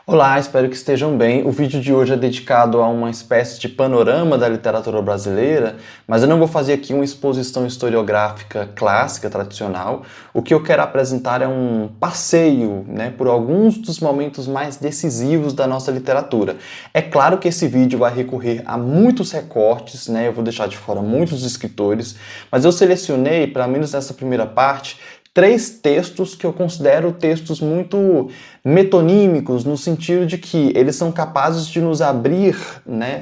Olá, espero que estejam bem. O vídeo de hoje é dedicado a uma espécie de panorama da literatura brasileira, mas eu não vou fazer aqui uma exposição historiográfica clássica, tradicional. O que eu quero apresentar é um passeio, por alguns dos momentos mais decisivos da nossa literatura. É claro que esse vídeo vai recorrer a muitos recortes, eu vou deixar de fora muitos escritores, mas eu selecionei, pelo menos nessa primeira parte, três textos que eu considero textos muito metonímicos, no sentido de que eles são capazes de nos abrir,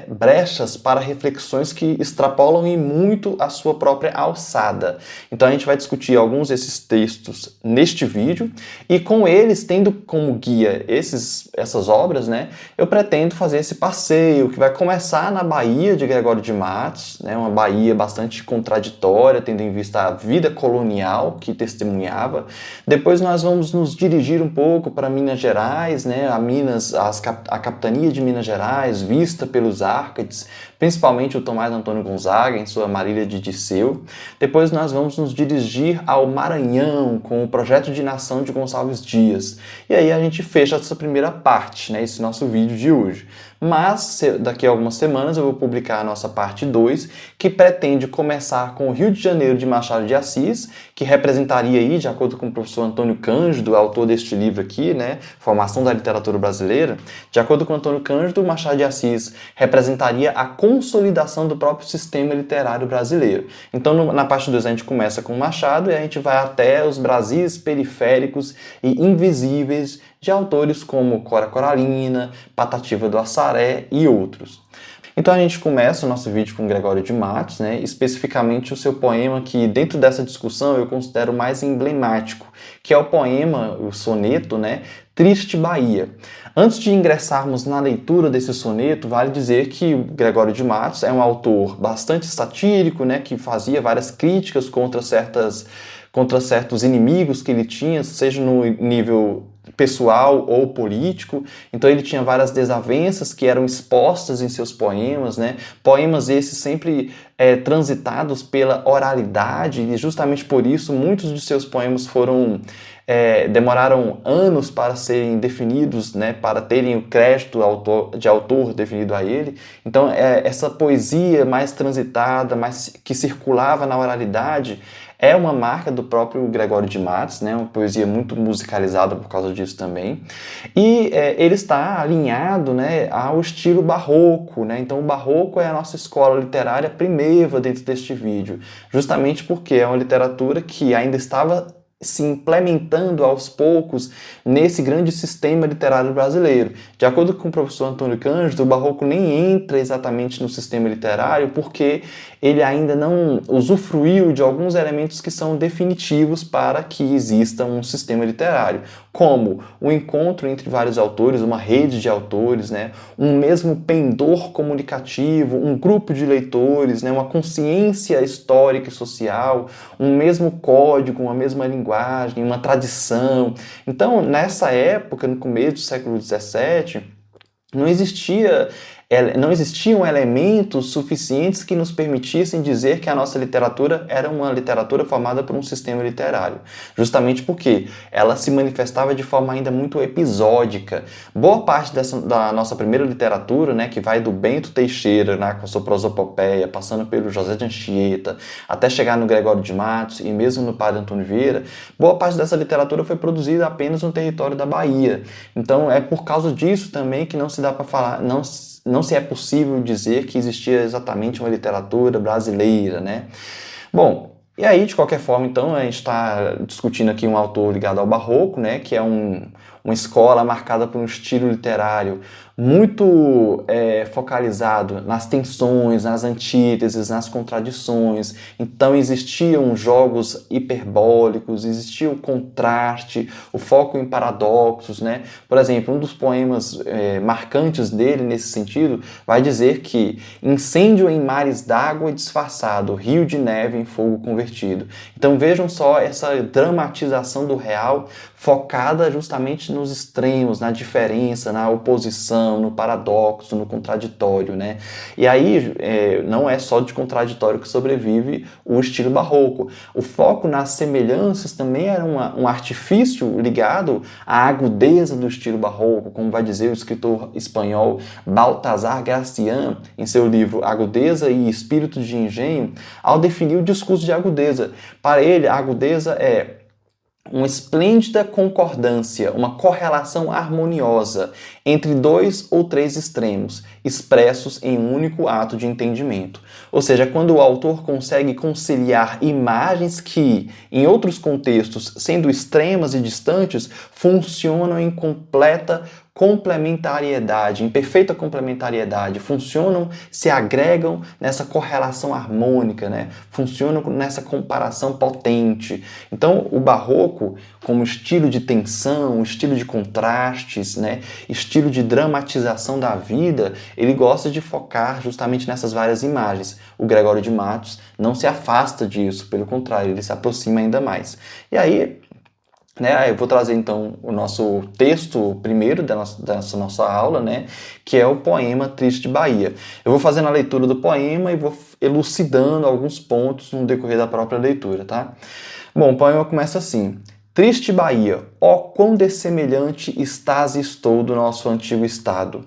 brechas para reflexões que extrapolam em muito a sua própria alçada. Então a gente vai discutir alguns desses textos neste vídeo, e com eles, tendo como guia essas obras, eu pretendo fazer esse passeio que vai começar na Bahia de Gregório de Matos, uma Bahia bastante contraditória, tendo em vista a vida colonial que testemunhava. Depois nós vamos nos dirigir um pouco para Minas Gerais, a capitania de Minas Gerais, vista pelos Árcades, principalmente o Tomás Antônio Gonzaga em sua Marília de Dirceu. Depois nós vamos nos dirigir ao Maranhão com o projeto de nação de Gonçalves Dias. E aí a gente fecha essa primeira parte, esse nosso vídeo de hoje. Mas daqui a algumas semanas eu vou publicar a nossa parte 2, que pretende começar com o Rio de Janeiro de Machado de Assis, que representaria aí, de acordo com o professor Antônio Cândido, autor deste livro aqui, Formação da Literatura Brasileira. De acordo com Antônio Cândido, Machado de Assis representaria a consolidação do próprio sistema literário brasileiro. Então, na parte 2 a gente começa com Machado e a gente vai até os Brasis periféricos e invisíveis de autores como Cora Coralina, Patativa do Assaré e outros. Então a gente começa o nosso vídeo com Gregório de Matos, especificamente o seu poema que, dentro dessa discussão, eu considero mais emblemático, que é o poema, o soneto, Triste Bahia. Antes de ingressarmos na leitura desse soneto, vale dizer que o Gregório de Matos é um autor bastante satírico, que fazia várias críticas contra certos inimigos que ele tinha, seja no nível pessoal ou político. Então ele tinha várias desavenças que eram expostas em seus poemas, poemas esses sempre transitados pela oralidade, e justamente por isso muitos de seus poemas demoraram anos para serem definidos, para terem o crédito de autor definido a ele. Então essa poesia mais transitada, mais que circulava na oralidade, é uma marca do próprio Gregório de Matos, uma poesia muito musicalizada por causa disso também. E ele está alinhado ao estilo barroco, Então o barroco é a nossa escola literária primeva dentro deste vídeo, justamente porque é uma literatura que ainda estava se implementando aos poucos nesse grande sistema literário brasileiro. De acordo com o professor Antônio Cândido, o barroco nem entra exatamente no sistema literário porque ele ainda não usufruiu de alguns elementos que são definitivos para que exista um sistema literário, como o encontro entre vários autores, uma rede de autores, um mesmo pendor comunicativo, um grupo de leitores, uma consciência histórica e social, um mesmo código, uma mesma linguagem, uma tradição. Então, nessa época, no começo do século XVII, não existiam elementos suficientes que nos permitissem dizer que a nossa literatura era uma literatura formada por um sistema literário. Justamente porque ela se manifestava de forma ainda muito episódica. Boa parte da nossa primeira literatura, que vai do Bento Teixeira, com a sua prosopopeia, passando pelo José de Anchieta, até chegar no Gregório de Matos e mesmo no Padre Antônio Vieira, boa parte dessa literatura foi produzida apenas no território da Bahia. Então é por causa disso também que não se dá para falar, não se é possível dizer que existia exatamente uma literatura brasileira, Bom, e aí, de qualquer forma, então, a gente está discutindo aqui um autor ligado ao barroco, que é uma escola marcada por um estilo literário muito focalizado nas tensões, nas antíteses, nas contradições. Então existiam jogos hiperbólicos, existia o contraste, o foco em paradoxos, Por exemplo, um dos poemas marcantes dele nesse sentido vai dizer que incêndio em mares d'água disfarçado, rio de neve em fogo convertido. Então vejam só essa dramatização do real focada justamente nos extremos, na diferença, na oposição, no paradoxo, no contraditório, né? E aí não é só de contraditório que sobrevive o estilo barroco. O foco nas semelhanças também era um artifício ligado à agudeza do estilo barroco, como vai dizer o escritor espanhol Baltasar Gracián em seu livro Agudeza e Espírito de Engenho, ao definir o discurso de agudeza. Para ele, a agudeza é uma esplêndida concordância, uma correlação harmoniosa entre dois ou três extremos, expressos em um único ato de entendimento. Ou seja, quando o autor consegue conciliar imagens que, em outros contextos, sendo extremas e distantes, funcionam em completa complementariedade, em perfeita complementariedade, funcionam, se agregam nessa correlação harmônica, né? Funcionam nessa comparação potente. Então, o barroco, como estilo de tensão, estilo de contrastes, né? Estilo de dramatização da vida, ele gosta de focar justamente nessas várias imagens. O Gregório de Matos não se afasta disso, pelo contrário, ele se aproxima ainda mais. E aí, eu vou trazer então o nosso texto primeiro dessa nossa aula, né, que é o poema Triste Bahia. Eu vou fazendo a leitura do poema e vou elucidando alguns pontos no decorrer da própria leitura, tá? Bom, o poema começa assim: Triste Bahia, ó quão dessemelhante estás e estou do nosso antigo estado.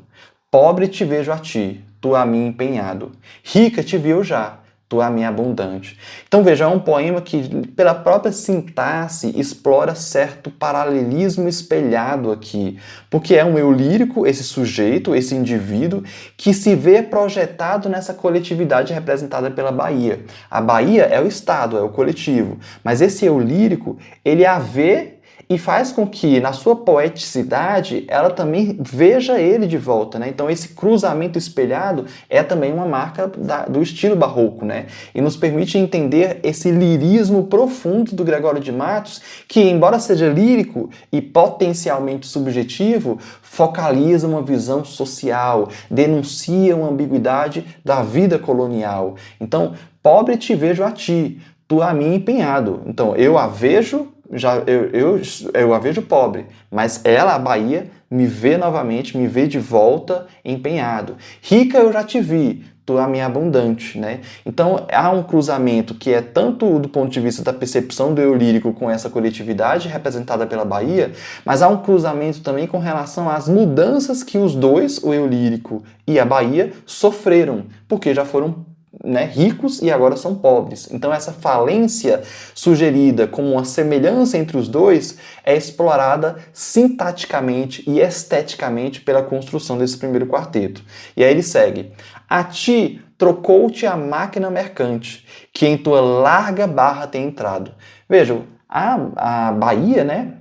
Pobre te vejo a ti, tu a mim empenhado. Rica te vi eu já, tu a mim abundante. Então veja, é um poema que, pela própria sintaxe, explora certo paralelismo espelhado aqui, porque é um eu lírico, esse sujeito, esse indivíduo, que se vê projetado nessa coletividade representada pela Bahia. A Bahia é o Estado, é o coletivo, mas esse eu lírico, ele a vê e faz com que, na sua poeticidade, ela também veja ele de volta, né? Então, esse cruzamento espelhado é também uma marca do estilo barroco, né? E nos permite entender esse lirismo profundo do Gregório de Matos, que, embora seja lírico e potencialmente subjetivo, focaliza uma visão social, denuncia uma ambiguidade da vida colonial. Então, pobre te vejo a ti, tu a mim empenhado. Então, eu a vejo eu a vejo pobre, mas ela, a Bahia, me vê novamente, me vê de volta empenhado. Rica eu já te vi, tu a mim abundante, né? Então há um cruzamento que é tanto do ponto de vista da percepção do eu lírico com essa coletividade representada pela Bahia, mas há um cruzamento também com relação às mudanças que os dois, o eu lírico e a Bahia, sofreram, porque já foram ricos e agora são pobres. Então essa falência sugerida como uma semelhança entre os dois é explorada sintaticamente e esteticamente pela construção desse primeiro quarteto. E aí ele segue: a ti trocou-te a mercante, que em tua larga barra tem entrado. Vejam, a Bahia, né?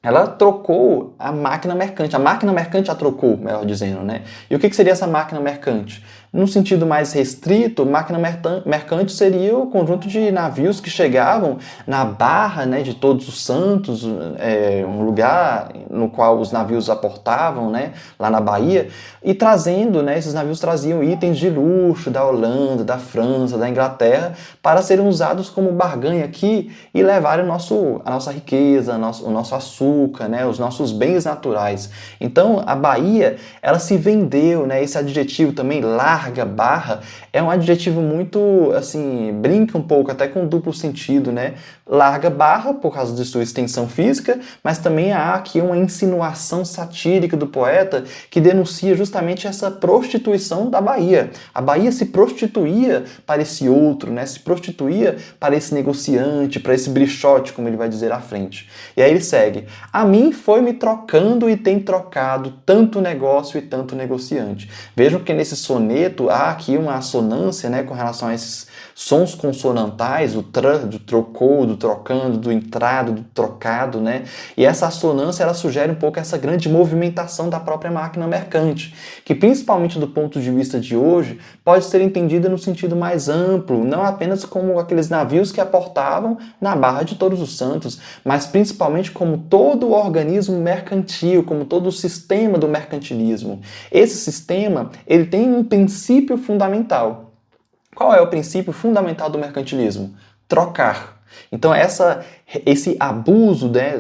Ela trocou a máquina mercante. A máquina mercante a trocou, melhor dizendo, né? E o que seria essa máquina mercante? No sentido mais restrito, máquina mercante seria o conjunto de navios que chegavam na Barra, né, de Todos os Santos, um lugar no qual os navios aportavam, né, lá na Bahia, e trazendo, né, esses navios traziam itens de luxo da Holanda, da França, da Inglaterra, para serem usados como barganha aqui e levarem a nossa riqueza, o nosso açúcar, né, os nossos bens naturais. Então, a Bahia, ela se vendeu, né, esse adjetivo também, larga barra, é um adjetivo muito, assim, brinca um pouco até com duplo sentido, né? Larga barra por causa de sua extensão física, mas também há aqui uma insinuação satírica do poeta que denuncia justamente essa prostituição da Bahia. A Bahia se prostituía para esse outro, né? Se prostituía para esse negociante, para esse brichote, como ele vai dizer à frente. E aí ele segue: a mim foi me trocando e tem trocado tanto negócio e tanto negociante. Vejam que nesse soneto há aqui uma assonância, né, com relação a esses sons consonantais, o do trocou, do trocando, do entrado, do trocado, né? E essa assonância, ela sugere um pouco essa grande movimentação da própria máquina mercante, que principalmente do ponto de vista de hoje, pode ser entendida no sentido mais amplo, não apenas como aqueles navios que aportavam na Barra de Todos os Santos, mas principalmente como todo o organismo mercantil, como todo o sistema do mercantilismo. Esse sistema, ele tem um princípio fundamental. Qual é o princípio fundamental do mercantilismo? Trocar. Então essa esse abuso, né,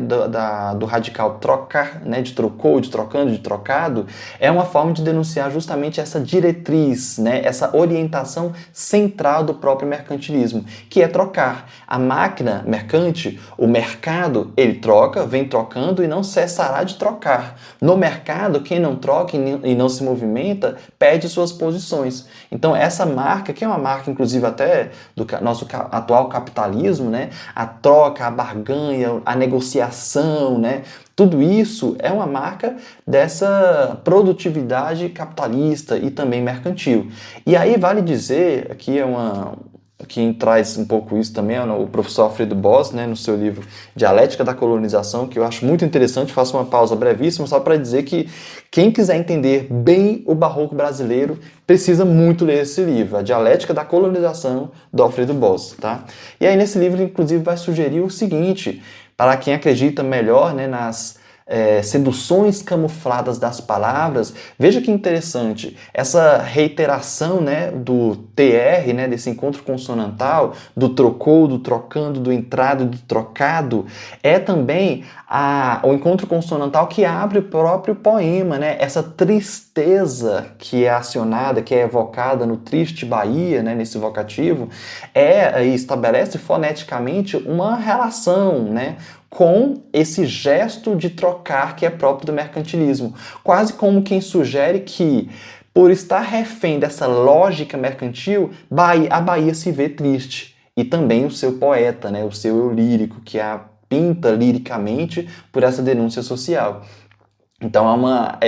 do radical trocar, né, de trocou, de trocando, de trocado, é uma forma de denunciar justamente essa diretriz, né, essa orientação central do próprio mercantilismo, que é trocar. A máquina mercante, o mercado, ele troca, vem trocando e não cessará de trocar. No mercado, quem não troca e não se movimenta, perde suas posições. Então, essa marca, que é uma marca, inclusive, até do nosso atual capitalismo, né, a troca, a barganha, a negociação, né? Tudo isso é uma marca dessa produtividade capitalista e também mercantil. E aí vale dizer, quem traz um pouco isso também é o professor Alfredo Boss, né, no seu livro Dialética da Colonização, que eu acho muito interessante. Faço uma pausa brevíssima só para dizer que quem quiser entender bem o barroco brasileiro precisa muito ler esse livro, A Dialética da Colonização, do Alfredo Boss. Tá? E aí nesse livro, inclusive, vai sugerir o seguinte, para quem acredita melhor, né, nas seduções camufladas das palavras. Veja que interessante, essa reiteração, né, do TR, né, desse encontro consonantal, do trocou, do trocando, do entrado, do trocado, é também o encontro consonantal que abre o próprio poema, né, essa tristeza que é acionada, que é evocada no Triste Bahia, né, nesse vocativo, estabelece foneticamente uma relação, né, com esse gesto de trocar que é próprio do mercantilismo. Quase como quem sugere que, por estar refém dessa lógica mercantil, a Bahia se vê triste. E também o seu poeta, né, o seu eu lírico, que a pinta liricamente por essa denúncia social. Então há uma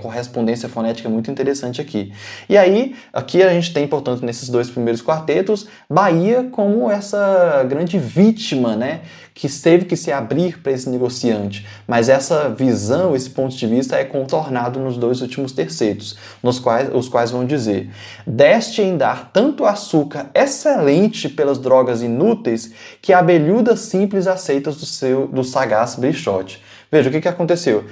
correspondência fonética muito interessante aqui. E aí, aqui a gente tem, portanto, nesses dois primeiros quartetos, Bahia como essa grande vítima, né, que teve que se abrir para esse negociante. Mas essa visão, esse ponto de vista é contornado nos dois últimos tercetos, os quais vão dizer: deste em dar tanto açúcar excelente pelas drogas inúteis que a abelhuda simples aceitas do sagaz Brichote. Veja, o que aconteceu?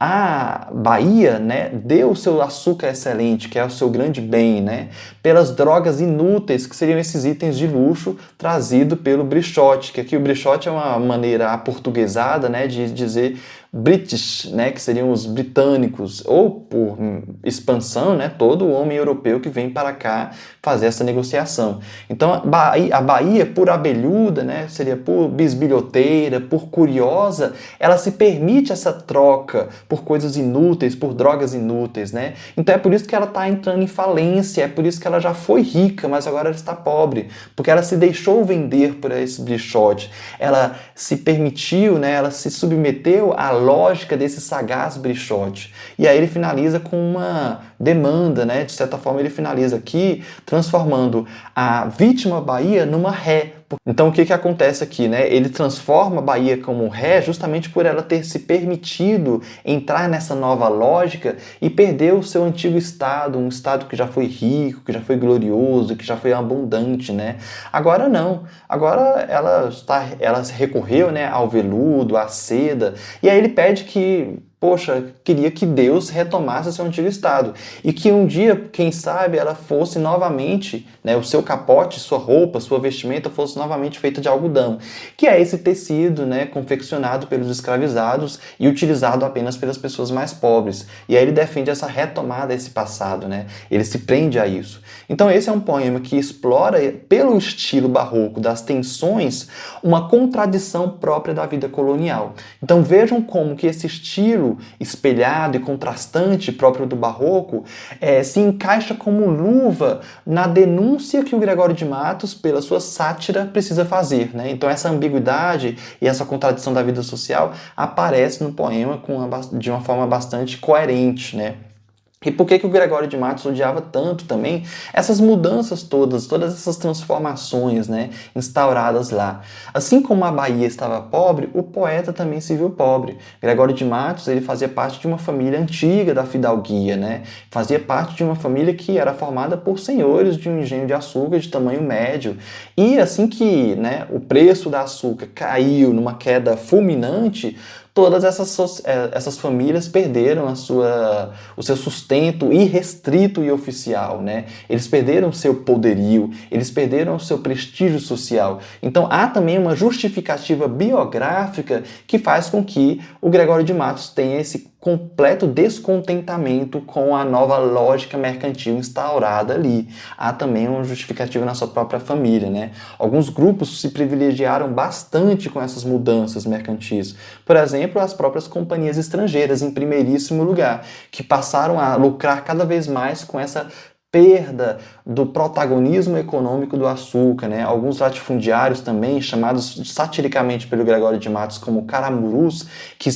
A Bahia, né, deu o seu açúcar excelente, que é o seu grande bem, né, pelas drogas inúteis, que seriam esses itens de luxo trazido pelo Brichote, que aqui o Brichote é uma maneira aportuguesada, né, de dizer British, né, que seriam os britânicos, ou por expansão, né, todo o homem europeu que vem para cá fazer essa negociação. Então a Bahia, por abelhuda, né, seria por bisbilhoteira, por curiosa, ela se permite essa troca por coisas inúteis, por drogas inúteis, né? Então é por isso que ela está entrando em falência, é por isso que ela já foi rica, mas agora ela está pobre, porque ela se deixou vender por esse Brichote, ela se permitiu, né, ela se submeteu à lógica desse sagaz Brichote. E aí ele finaliza com uma demanda, né? De certa forma ele finaliza aqui transformando a vítima Bahia numa ré. Então o que acontece aqui, né? Ele transforma a Bahia como ré justamente por ela ter se permitido entrar nessa nova lógica e perder o seu antigo estado, um estado que já foi rico, que já foi glorioso, que já foi abundante, né? Agora não. Agora ela recorreu, né, ao veludo, à seda, e aí ele pede que, poxa, queria que Deus retomasse seu antigo estado. E que um dia, quem sabe, ela fosse novamente, né, o seu capote, sua roupa, sua vestimenta fosse novamente feita de algodão. Que é esse tecido, né, confeccionado pelos escravizados e utilizado apenas pelas pessoas mais pobres. E aí ele defende essa retomada desse passado, né? Ele se prende a isso. Então esse é um poema que explora, pelo estilo barroco das tensões, uma contradição própria da vida colonial. Então vejam como que esse estilo espelhado e contrastante próprio do barroco se encaixa como luva na denúncia que o Gregório de Matos, pela sua sátira, precisa fazer, né? Então essa ambiguidade e essa contradição da vida social aparece no poema de uma forma bastante coerente, né? E por que o Gregório de Matos odiava tanto também essas mudanças todas essas transformações, né, instauradas lá? Assim como a Bahia estava pobre, o poeta também se viu pobre. Gregório de Matos, ele fazia parte de uma família antiga da fidalguia, né? Fazia parte de uma família que era formada por senhores de um engenho de açúcar de tamanho médio. E assim que, né, o preço da açúcar caiu numa queda fulminante, todas essas famílias perderam o seu sustento irrestrito e oficial, né? Eles perderam o seu poderio, eles perderam o seu prestígio social. Então há também uma justificativa biográfica que faz com que o Gregório de Matos tenha esse completo descontentamento com a nova lógica mercantil instaurada ali. Há também uma justificativa na sua própria família, né? Alguns grupos se privilegiaram bastante com essas mudanças mercantis. Por exemplo, as próprias companhias estrangeiras, em primeiríssimo lugar, que passaram a lucrar cada vez mais com essa perda do protagonismo econômico do açúcar, né? Alguns latifundiários também, chamados satiricamente pelo Gregório de Matos como caramurus, que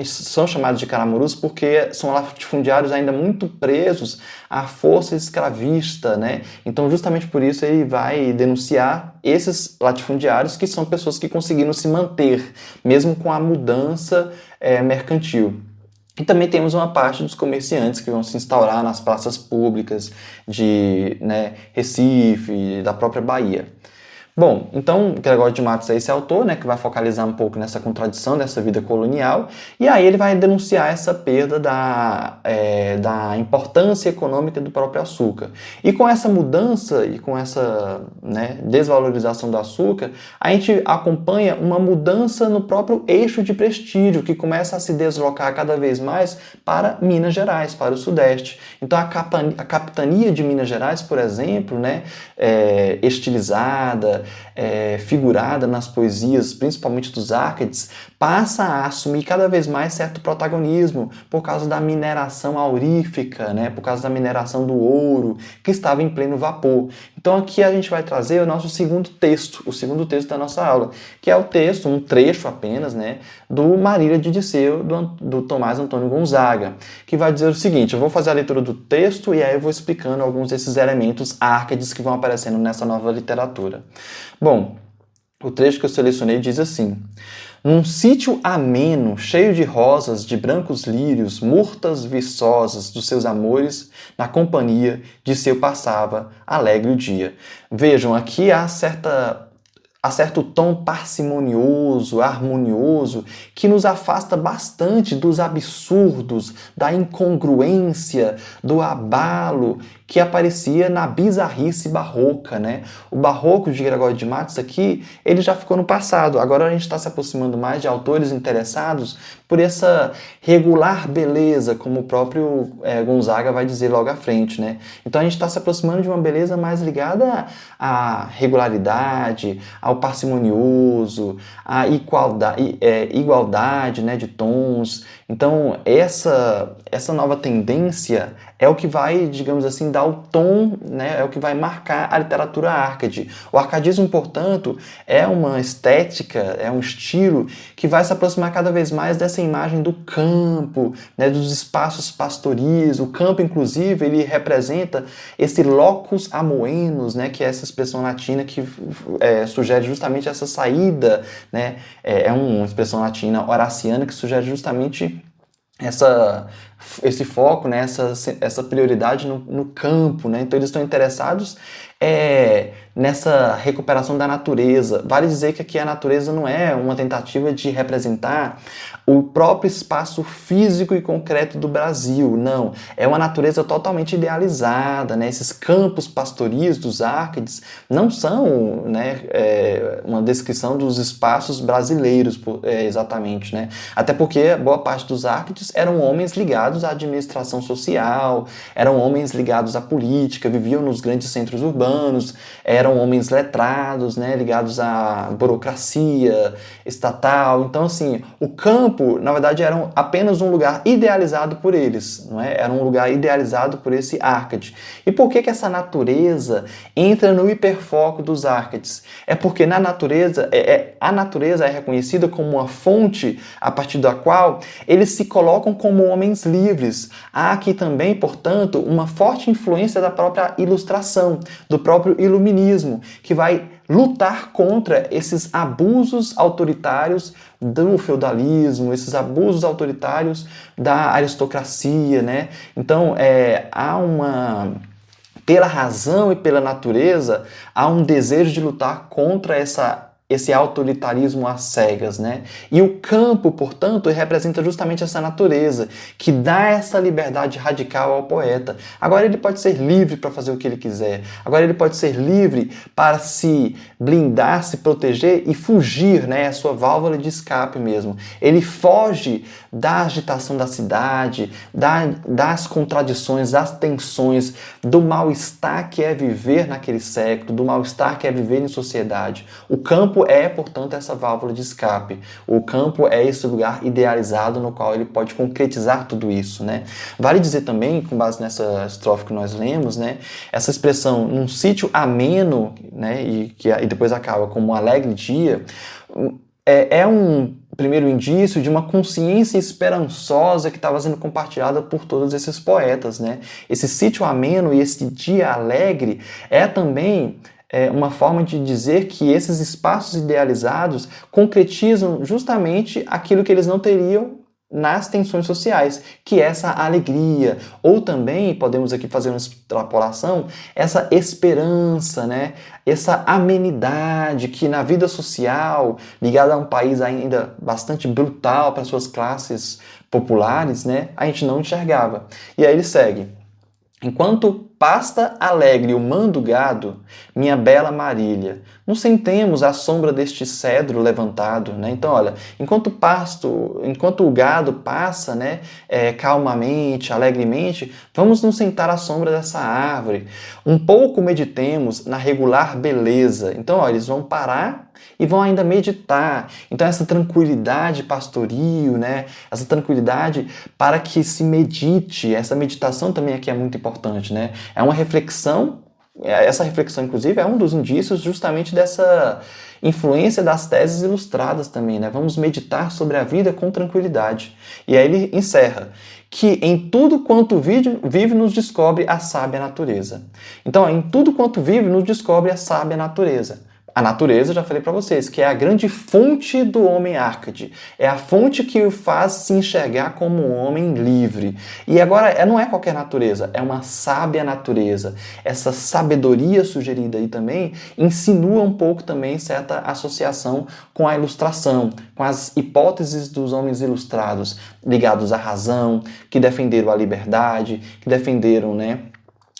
são chamados de caramurus porque são latifundiários ainda muito presos à força escravista, né? Então, justamente por isso, ele vai denunciar esses latifundiários, que são pessoas que conseguiram se manter, mesmo com a mudança mercantil. E também temos uma parte dos comerciantes que vão se instaurar nas praças públicas de, né, Recife, da própria Bahia. Bom, então Gregório de Matos é esse autor, né, que vai focalizar um pouco nessa contradição dessa vida colonial, e aí ele vai denunciar essa perda da importância econômica do próprio açúcar. E com essa mudança e com essa, né, desvalorização do açúcar, a gente acompanha uma mudança no próprio eixo de prestígio, que começa a se deslocar cada vez mais para Minas Gerais, para o Sudeste. Então a capitania de Minas Gerais, por exemplo, né, estilizada, figurada nas poesias, principalmente dos Árcades, passa a assumir cada vez mais certo protagonismo por causa da mineração aurífica, né, por causa da mineração do ouro, que estava em pleno vapor. Então aqui a gente vai trazer o nosso segundo texto, o segundo texto da nossa aula, que é o texto, um trecho apenas, né, do Marília de Dirceu, do Tomás Antônio Gonzaga, que vai dizer o seguinte: eu vou fazer a leitura do texto e aí eu vou explicando alguns desses elementos Árcades que vão aparecendo nessa nova literatura. Bom, o trecho que eu selecionei diz assim: num sítio ameno, cheio de rosas, de brancos lírios, murtas viçosas dos seus amores, na companhia de seu passava alegre o dia. Vejam, aqui há certo tom parcimonioso, harmonioso, que nos afasta bastante dos absurdos, da incongruência, do abalo que aparecia na bizarrice barroca, né? O barroco de Gregório de Matos aqui, ele já ficou no passado. Agora a gente está se aproximando mais de autores interessados por essa regular beleza, como o próprio Gonzaga vai dizer logo à frente, né? Então a gente está se aproximando de uma beleza mais ligada à regularidade, ao parcimonioso, à igualdade, né, de tons. Então essa nova tendência é o que vai, digamos assim, dar o tom, né, é o que vai marcar a literatura Árcade. O arcadismo, portanto, é uma estética, é um estilo que vai se aproximar cada vez mais dessa imagem do campo, né, dos espaços pastoris. O campo, inclusive, ele representa esse locus amoenus, né, que é essa expressão latina que sugere justamente essa saída, né, é uma expressão latina horaciana que sugere justamente esse foco, né, essa prioridade no campo, né? Então eles estão interessados nessa recuperação da natureza. Vale dizer que aqui a natureza não é uma tentativa de representar o próprio espaço físico e concreto do Brasil, não. É uma natureza totalmente idealizada, né? Esses campos pastoris dos Árcades não são, né, uma descrição dos espaços brasileiros, exatamente, né? Até porque boa parte dos Árcades eram homens ligados à administração social, eram homens ligados à política, viviam nos grandes centros urbanos, eram homens letrados, né, ligados à burocracia estatal. Então, assim, o campo, na verdade, era apenas um lugar idealizado por eles, não é? Era um lugar idealizado por esse Árcade. E por que essa natureza entra no hiperfoco dos Árcades? É porque na natureza, a natureza é reconhecida como uma fonte a partir da qual eles se colocam como homens livres. Há aqui também, portanto, uma forte influência da própria ilustração, do próprio iluminismo, que vai lutar contra esses abusos autoritários do feudalismo, esses abusos autoritários da aristocracia, né? Então, pela razão e pela natureza, há um desejo de lutar contra esse autoritarismo às cegas, né? E o campo, portanto, representa justamente essa natureza, que dá essa liberdade radical ao poeta. Agora ele pode ser livre para fazer o que ele quiser. Agora ele pode ser livre para se blindar, se proteger e fugir, né? É a sua válvula de escape mesmo. Ele foge da agitação da cidade, das contradições, das tensões, do mal-estar que é viver naquele século, do mal-estar que é viver em sociedade. O campo é, portanto, essa válvula de escape. O campo é esse lugar idealizado no qual ele pode concretizar tudo isso, né? Vale dizer também, com base nessa estrofe que nós lemos, né, essa expressão num sítio ameno, né, e depois acaba como um alegre dia, é um primeiro indício de uma consciência esperançosa que estava sendo compartilhada por todos esses poetas, né? Esse sítio ameno e esse dia alegre é também uma forma de dizer que esses espaços idealizados concretizam justamente aquilo que eles não teriam nas tensões sociais, que é essa alegria, ou também, podemos aqui fazer uma extrapolação, essa esperança, né? Essa amenidade que na vida social, ligada a um país ainda bastante brutal para suas classes populares, né? A gente não enxergava. E aí ele segue. Enquanto pasta alegre o mando gado, minha bela Marília, nos sentemos à sombra deste cedro levantado, né? Então, olha, enquanto o gado passa, né, calmamente, alegremente, vamos nos sentar à sombra dessa árvore. Um pouco meditemos na regular beleza. Então, olha, eles vão parar e vão ainda meditar. Então, essa tranquilidade pastoril, né? Essa tranquilidade para que se medite. Essa meditação também aqui é muito importante, né? É uma reflexão, essa reflexão, inclusive, é um dos indícios justamente dessa influência das teses ilustradas também, né? Vamos meditar sobre a vida com tranquilidade. E aí ele encerra que em tudo quanto vive nos descobre a sábia natureza. Então, em tudo quanto vive nos descobre a sábia natureza. A natureza, já falei para vocês, que é a grande fonte do homem Árcade. É a fonte que o faz se enxergar como um homem livre. E agora, não é qualquer natureza, é uma sábia natureza. Essa sabedoria sugerida aí também insinua um pouco também certa associação com a ilustração, com as hipóteses dos homens ilustrados, ligados à razão, que defenderam a liberdade, que defenderam, né,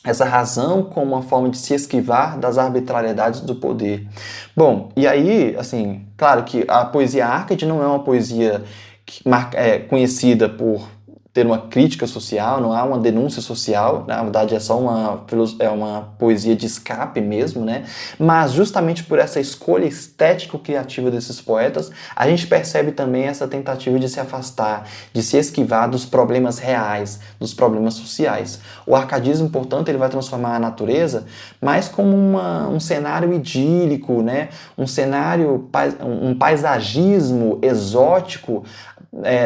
essa razão como uma forma de se esquivar das arbitrariedades do poder. Bom, e aí, assim, claro que a poesia Árcade não é uma poesia conhecida por ter uma crítica social, não há uma denúncia social, na verdade é só uma poesia de escape mesmo, né? Mas justamente por essa escolha estético-criativa desses poetas, a gente percebe também essa tentativa de se afastar, de se esquivar dos problemas reais, dos problemas sociais. O arcadismo, portanto, ele vai transformar a natureza mais como um cenário idílico, né? Um paisagismo exótico,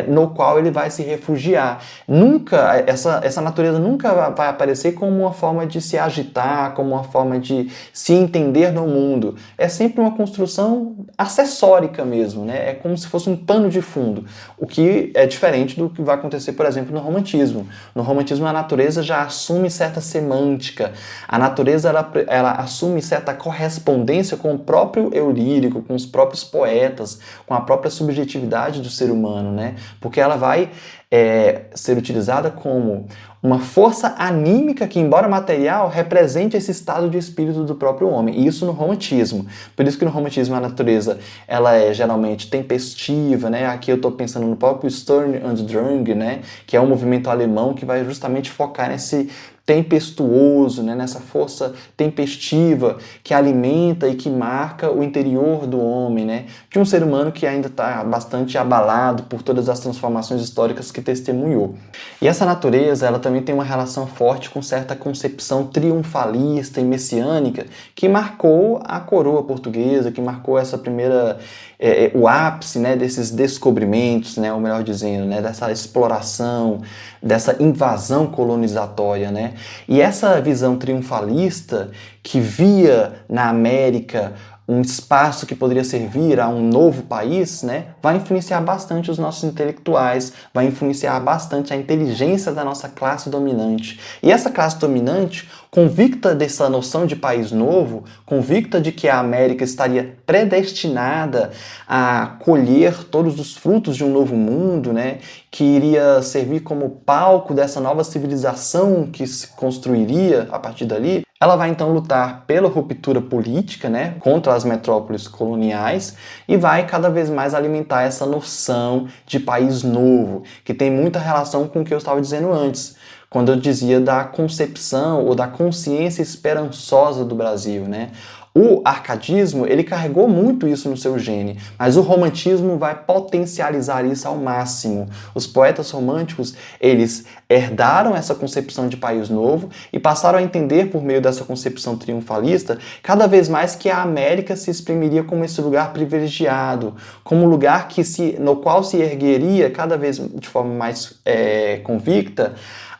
no qual ele vai se refugiar. Nunca, essa natureza nunca vai aparecer como uma forma de se agitar, como uma forma de se entender no mundo. É sempre uma construção acessórica mesmo, né? É como se fosse um pano de fundo, o que é diferente do que vai acontecer, por exemplo, no romantismo. No romantismo, a natureza já assume certa semântica, a natureza ela assume certa correspondência com o próprio eu lírico, com os próprios poetas, com a própria subjetividade do ser humano, né? Porque ela vai ser utilizada como uma força anímica que, embora material, represente esse estado de espírito do próprio homem. E isso no romantismo. Por isso que no romantismo a natureza ela é geralmente tempestiva, né? Aqui eu estou pensando no próprio Sturm und Drang, né? Que é um movimento alemão que vai justamente focar nesse tempestuoso, né? Nessa força tempestiva que alimenta e que marca o interior do homem, né? De um ser humano que ainda está bastante abalado por todas as transformações históricas que testemunhou. E essa natureza, ela também tem uma relação forte com certa concepção triunfalista e messiânica que marcou a coroa portuguesa, que marcou essa primeira, o ápice, né, desses descobrimentos, né, ou melhor dizendo, né, dessa exploração, dessa invasão colonizatória, né? E essa visão triunfalista que via na América um espaço que poderia servir a um novo país, né, vai influenciar bastante os nossos intelectuais, vai influenciar bastante a inteligência da nossa classe dominante. E essa classe dominante, convicta dessa noção de país novo, convicta de que a América estaria predestinada a colher todos os frutos de um novo mundo, né, que iria servir como palco dessa nova civilização que se construiria a partir dali, ela vai então lutar pela ruptura política, né, contra as metrópoles coloniais e vai cada vez mais alimentar essa noção de país novo, que tem muita relação com o que eu estava dizendo antes, quando eu dizia da concepção ou da consciência esperançosa do Brasil, né? O arcadismo, ele carregou muito isso no seu gene, mas o romantismo vai potencializar isso ao máximo. Os poetas românticos, eles herdaram essa concepção de país novo e passaram a entender, por meio dessa concepção triunfalista, cada vez mais que a América se exprimiria como esse lugar privilegiado, como um lugar no qual se ergueria cada vez de forma mais convicta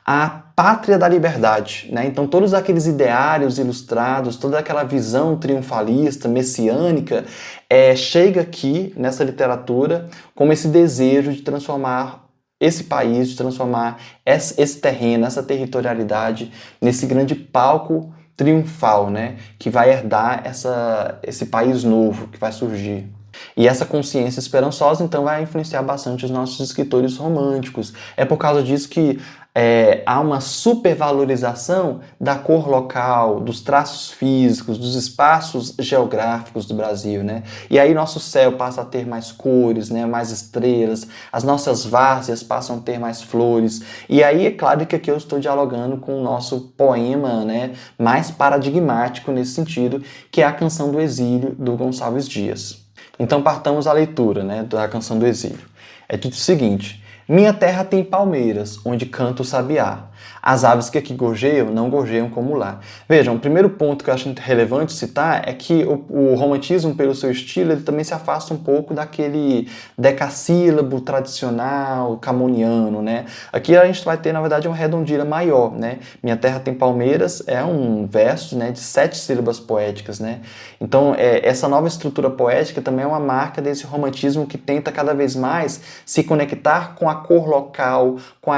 a pátria da liberdade, né? Então todos aqueles ideários ilustrados, toda aquela visão triunfalista, messiânica, chega aqui nessa literatura como esse desejo de transformar esse país, de transformar esse terreno, essa territorialidade nesse grande palco triunfal, né? Que vai herdar esse país novo que vai surgir. E essa consciência esperançosa, então, vai influenciar bastante os nossos escritores românticos. É por causa disso que há uma supervalorização da cor local, dos traços físicos, dos espaços geográficos do Brasil, né? E aí nosso céu passa a ter mais cores, né? Mais estrelas, as nossas várzeas passam a ter mais flores. E aí é claro que aqui eu estou dialogando com o nosso poema, né? Mais paradigmático nesse sentido, que é a Canção do Exílio, do Gonçalves Dias. Então partamos à leitura, né, da Canção do Exílio. É dito o seguinte: minha terra tem palmeiras, onde canta o sabiá. As aves que aqui gorjeiam, não gorjeiam como lá. Vejam, o primeiro ponto que eu acho relevante citar é que o romantismo, pelo seu estilo, ele também se afasta um pouco daquele decassílabo tradicional, camoniano, né? Aqui a gente vai ter, na verdade, uma redondilha maior, né? Minha terra tem palmeiras é um verso, né, de 7 sílabas poéticas, né? Então, essa nova estrutura poética também é uma marca desse romantismo que tenta cada vez mais se conectar com a cor local, com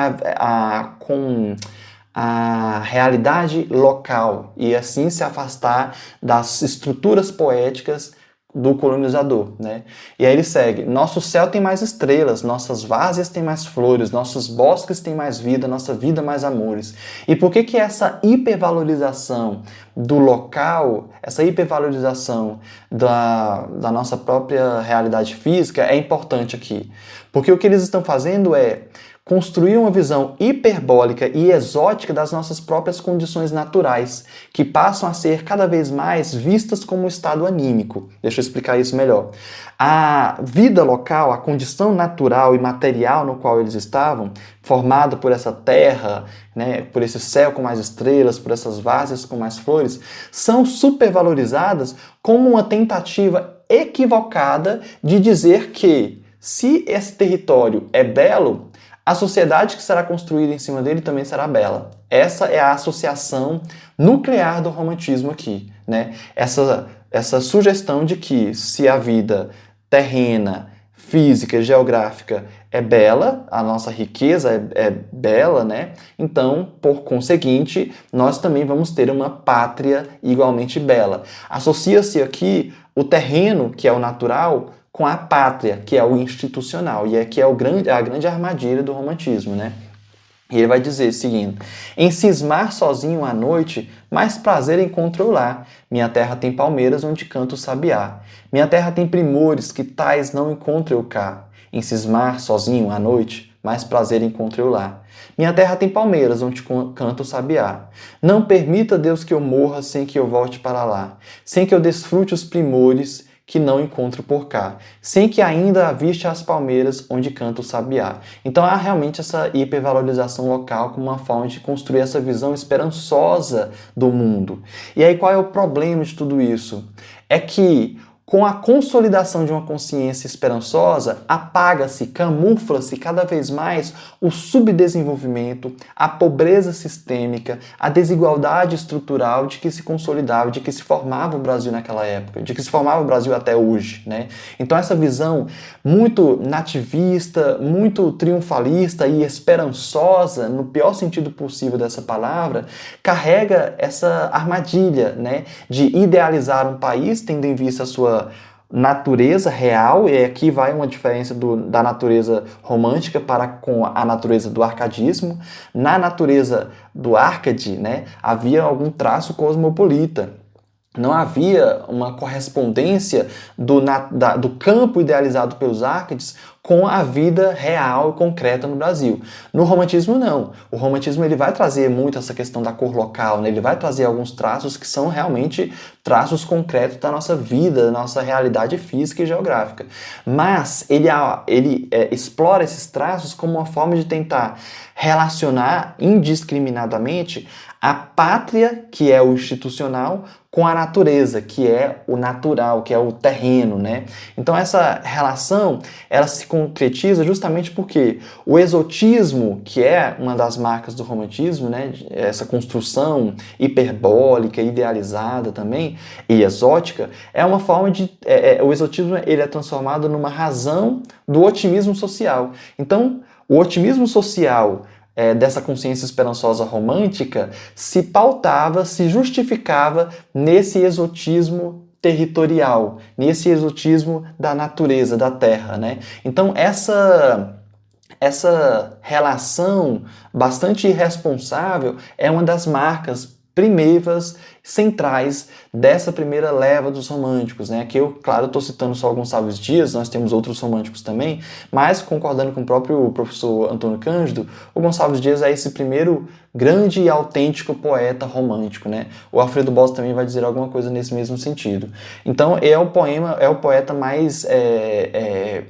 a realidade local e assim se afastar das estruturas poéticas do colonizador, né? E aí ele segue: nosso céu tem mais estrelas, nossas várzeas têm mais flores, nossos bosques têm mais vida, nossa vida mais amores. E por que essa hipervalorização do local, essa hipervalorização da nossa própria realidade física é importante aqui? Porque o que eles estão fazendo é construir uma visão hiperbólica e exótica das nossas próprias condições naturais, que passam a ser cada vez mais vistas como um estado anímico. Deixa eu explicar isso melhor. A vida local, a condição natural e material no qual eles estavam, formada por essa terra, né, por esse céu com mais estrelas, por essas várzeas com mais flores, são supervalorizadas como uma tentativa equivocada de dizer que, se esse território é belo, a sociedade que será construída em cima dele também será bela. Essa é a associação nuclear do romantismo aqui, né? Essa sugestão de que se a vida terrena, física, geográfica é bela, a nossa riqueza é bela, né? Então, por conseguinte, nós também vamos ter uma pátria igualmente bela. Associa-se aqui o terreno, que é o natural, com a pátria, que é o institucional, e aqui é a grande armadilha do romantismo, né? E ele vai dizer, seguindo: em cismar sozinho à noite, mais prazer encontro eu lá. Minha terra tem palmeiras onde canta o sabiá. Minha terra tem primores que tais não encontro eu cá. Em cismar sozinho à noite, mais prazer encontro eu lá. Minha terra tem palmeiras onde canta o sabiá. Não permita, Deus, que eu morra sem que eu volte para lá, sem que eu desfrute os primores que não encontro por cá, sem que ainda aviste as palmeiras onde canta o sabiá. Então há realmente essa hipervalorização local como uma forma de construir essa visão esperançosa do mundo. E aí qual é o problema de tudo isso? É que Com a consolidação de uma consciência esperançosa, apaga-se, camufla-se cada vez mais o subdesenvolvimento, a pobreza sistêmica, a desigualdade estrutural de que se consolidava, de que se formava o Brasil naquela época, de que se formava o Brasil até hoje, né? Então essa visão muito nativista, muito triunfalista e esperançosa, no pior sentido possível dessa palavra, carrega essa armadilha, né, de idealizar um país tendo em vista a sua natureza real, e aqui vai uma diferença da natureza romântica para com a natureza do arcadismo. Na natureza do Arcade, né, havia algum traço cosmopolita. Não havia uma correspondência do campo idealizado pelos Arcades com a vida real e concreta no Brasil. No romantismo, não. O romantismo ele vai trazer muito essa questão da cor local, né? Ele vai trazer alguns traços que são realmente traços concretos da nossa vida, da nossa realidade física e geográfica. Mas ele explora esses traços como uma forma de tentar relacionar indiscriminadamente a pátria, que é o institucional, com a natureza, que é o natural, que é o terreno, né? Então essa relação, ela se concretiza justamente porque o exotismo, que é uma das marcas do romantismo, né? Essa construção hiperbólica, idealizada também, e exótica, é uma forma de... o exotismo ele é transformado numa razão do otimismo social. Então, o otimismo social dessa consciência esperançosa romântica se pautava, se justificava nesse exotismo territorial, nesse exotismo da natureza, da terra, né? Então essa relação bastante irresponsável é uma das marcas primeiras, centrais dessa primeira leva dos românticos, né? Aqui eu, claro, estou citando só Gonçalves Dias, nós temos outros românticos também, mas concordando com o próprio professor Antônio Cândido, o Gonçalves Dias é esse primeiro grande e autêntico poeta romântico, né? O Alfredo Bós também vai dizer alguma coisa nesse mesmo sentido. Então é o poeta mais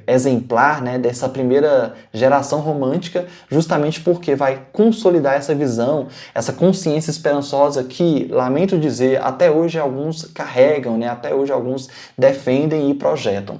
exemplar, né, dessa primeira geração romântica, justamente porque vai consolidar essa visão, essa consciência esperançosa que, lamento dizer, até hoje alguns carregam, né? Até hoje alguns defendem e projetam.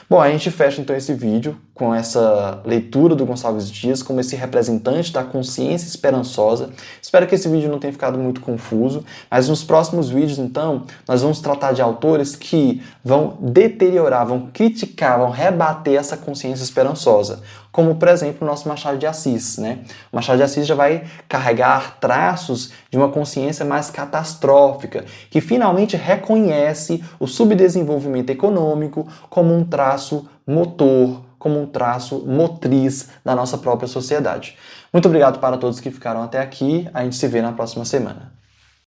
Bom, a gente fecha então esse vídeo com essa leitura do Gonçalves Dias como esse representante da consciência esperançosa. Espero que esse vídeo não tenha ficado muito confuso, mas nos próximos vídeos, então, nós vamos tratar de autores que vão deteriorar, vão criticar, vão rebater essa consciência esperançosa, como, por exemplo, o nosso Machado de Assis, né? O Machado de Assis já vai carregar traços de uma consciência mais catastrófica, que finalmente reconhece o subdesenvolvimento econômico como um traço motor, como um traço motriz da nossa própria sociedade. Muito obrigado para todos que ficaram até aqui. A gente se vê na próxima semana.